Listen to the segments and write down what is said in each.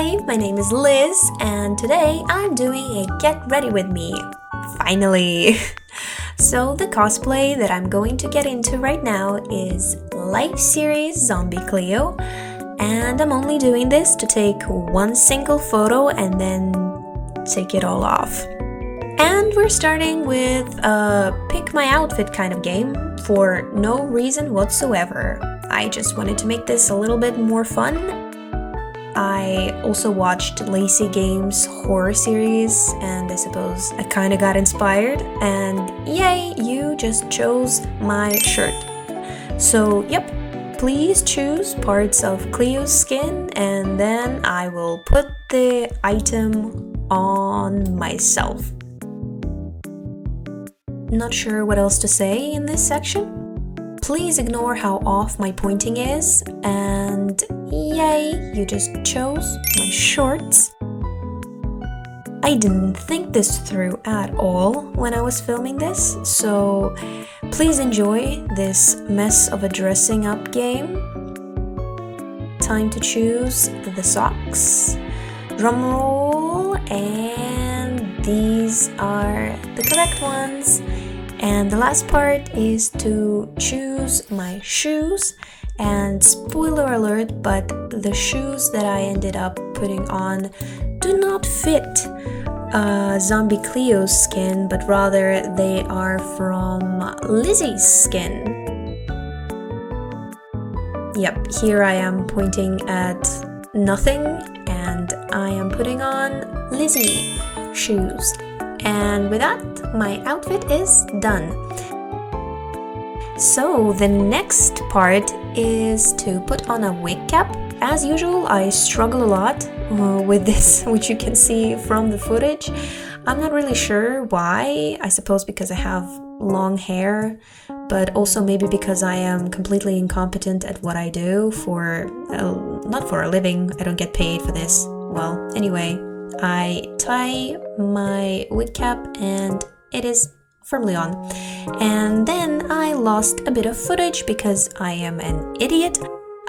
Hi, my name is Liz, and today I'm doing a Get Ready With Me. Finally! So the cosplay that I'm going to get into right now is Life Series Zombie Cleo, and I'm only doing this to take one single photo and then take it all off. And we're starting with a pick my outfit kind of game for no reason whatsoever. I just wanted to make this a little bit more fun. I also watched Lacey Games horror series, and I suppose I kinda got inspired, and yay, you just chose my shirt. So yep, please choose parts of Cleo's skin and then I will put the item on myself. Not sure what else to say in this section. Please ignore how off my pointing is, and yay, you just chose my shorts. I didn't think this through at all when I was filming this, so please enjoy this mess of a dressing up game. Time to choose the socks. Drum roll, and these are the correct ones. And the last part is to choose my shoes, and spoiler alert, but the shoes that I ended up putting on do not fit Zombie Cleo's skin, but rather they are from Lizzie's skin. Yep, here I am pointing at nothing, and I am putting on Lizzie shoes. And with that, my outfit is done. So the next part is to put on a wig cap. As usual, I struggle a lot with this, which you can see from the footage. I'm not really sure why. I suppose because I have long hair, but also maybe because I am completely incompetent at what I do not for a living. I don't get paid for this. Well, anyway, I tie my wig cap and it is firmly on. And then I lost a bit of footage because I am an idiot.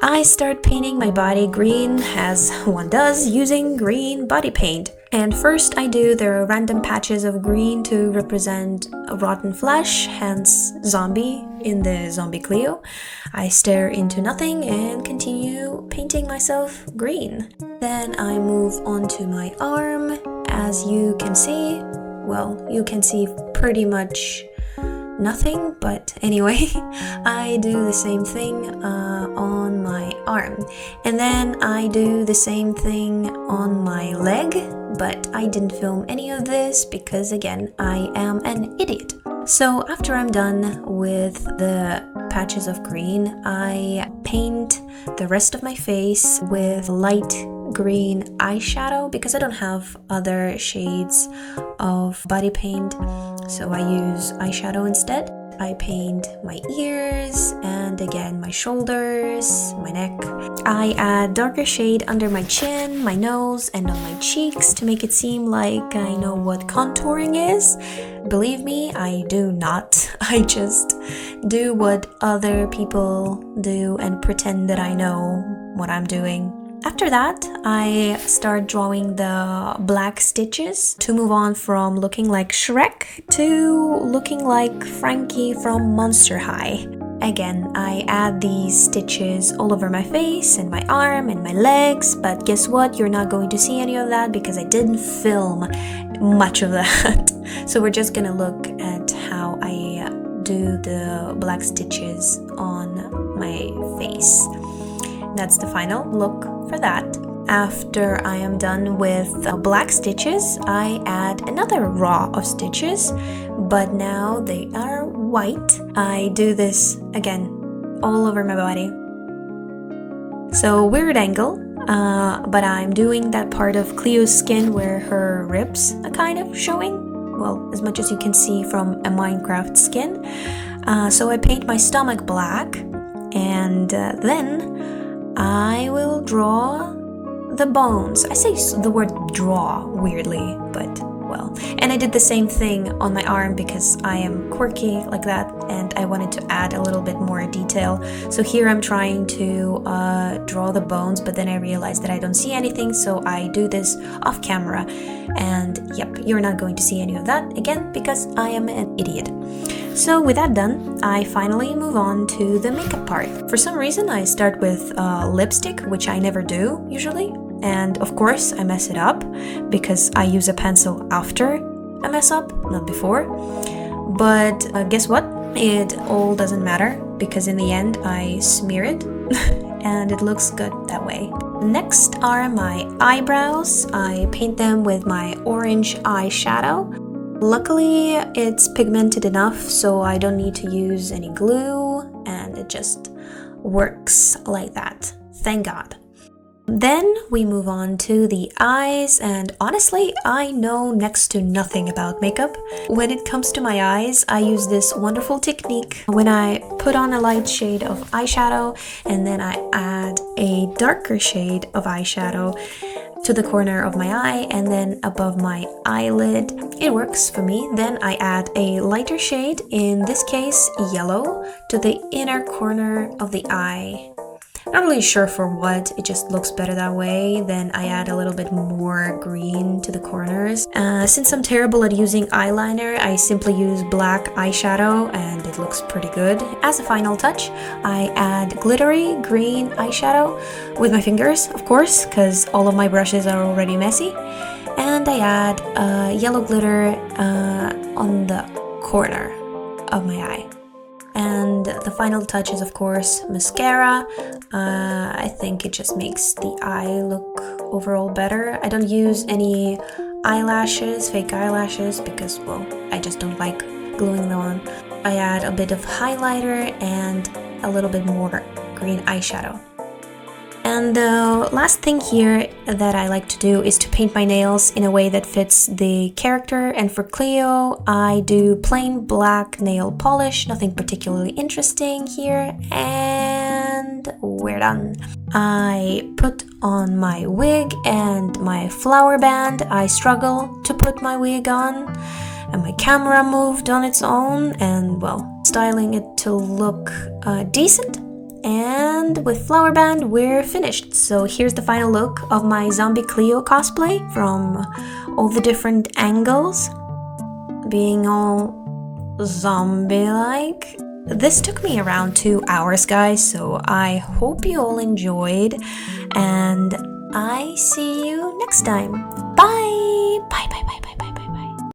I start painting my body green, as one does, using green body paint. And first I do the random patches of green to represent rotten flesh, hence zombie in the Zombie Cleo. I stare into nothing and continue painting myself green. Then I move on to my arm. As you can see, well, you can see pretty much nothing, but anyway, I do the same thing on my arm. And then I do the same thing on my leg, but I didn't film any of this because, again, I am an idiot. So after I'm done with the patches of green, I paint the rest of my face with light green eyeshadow because I don't have other shades of body paint, so I use eyeshadow instead. I paint my ears and again my shoulders, my neck. I add darker shade under my chin, my nose, and on my cheeks to make it seem like I know what contouring is. Believe me, I do not. I just do what other people do and pretend that I know what I'm doing. After that, I start drawing the black stitches to move on from looking like Shrek to looking like Frankie from Monster High. Again, I add these stitches all over my face and my arm and my legs, but guess what? You're not going to see any of that because I didn't film much of that. So we're just gonna look at how I do the black stitches on my face. That's the final look for that. After I am done with black stitches, I add another row of stitches, but now they are white. I do this again all over my body. So weird angle, but I'm doing that part of Cleo's skin where her ribs are kind of showing. Well, as much as you can see from a Minecraft skin. So I paint my stomach black, and then I will draw the bones. I say the word draw weirdly, but well. And I did the same thing on my arm because I am quirky like that and I wanted to add a little bit more detail. So here I'm trying to draw the bones, but then I realized that I don't see anything, so I do this off camera. And yep, you're not going to see any of that again because I am an idiot. So with that done, I finally move on to the makeup part. For some reason, I start with lipstick, which I never do usually. And of course, I mess it up because I use a pencil after I mess up, not before. But guess what? It all doesn't matter because in the end, I smear it and it looks good that way. Next are my eyebrows. I paint them with my orange eyeshadow. Luckily, it's pigmented enough so I don't need to use any glue and it just works like that. Thank God. Then we move on to the eyes, and honestly, I know next to nothing about makeup. When it comes to my eyes, I use this wonderful technique when I put on a light shade of eyeshadow and then I add a darker shade of eyeshadow to the corner of my eye and then above my eyelid. It works for me. Then I add a lighter shade, in this case yellow, to the inner corner of the eye. Not really sure for what, it just looks better that way. Then I add a little bit more green to the corners. Since I'm terrible at using eyeliner, I simply use black eyeshadow and it looks pretty good. As a final touch, I add glittery green eyeshadow with my fingers, of course, because all of my brushes are already messy. And I add yellow glitter on the corner of my eye. And the final touch is, of course, mascara. I think it just makes the eye look overall better. I don't use any eyelashes, fake eyelashes, because, well, I just don't like gluing them on. I add a bit of highlighter and a little bit more green eyeshadow. And the last thing here that I like to do is to paint my nails in a way that fits the character. And for Cleo, I do plain black nail polish, nothing particularly interesting here. And we're done. I put on my wig and my flower band. I struggle to put my wig on. And my camera moved on its own. And, well, styling it to look decent. And with flower band, we're finished. So here's the final look of my zombie Cleo cosplay from all the different angles, being all zombie-like. This took me around 2 hours, guys, so I hope you all enjoyed, and I see you next time. Bye! Bye, bye, bye, bye.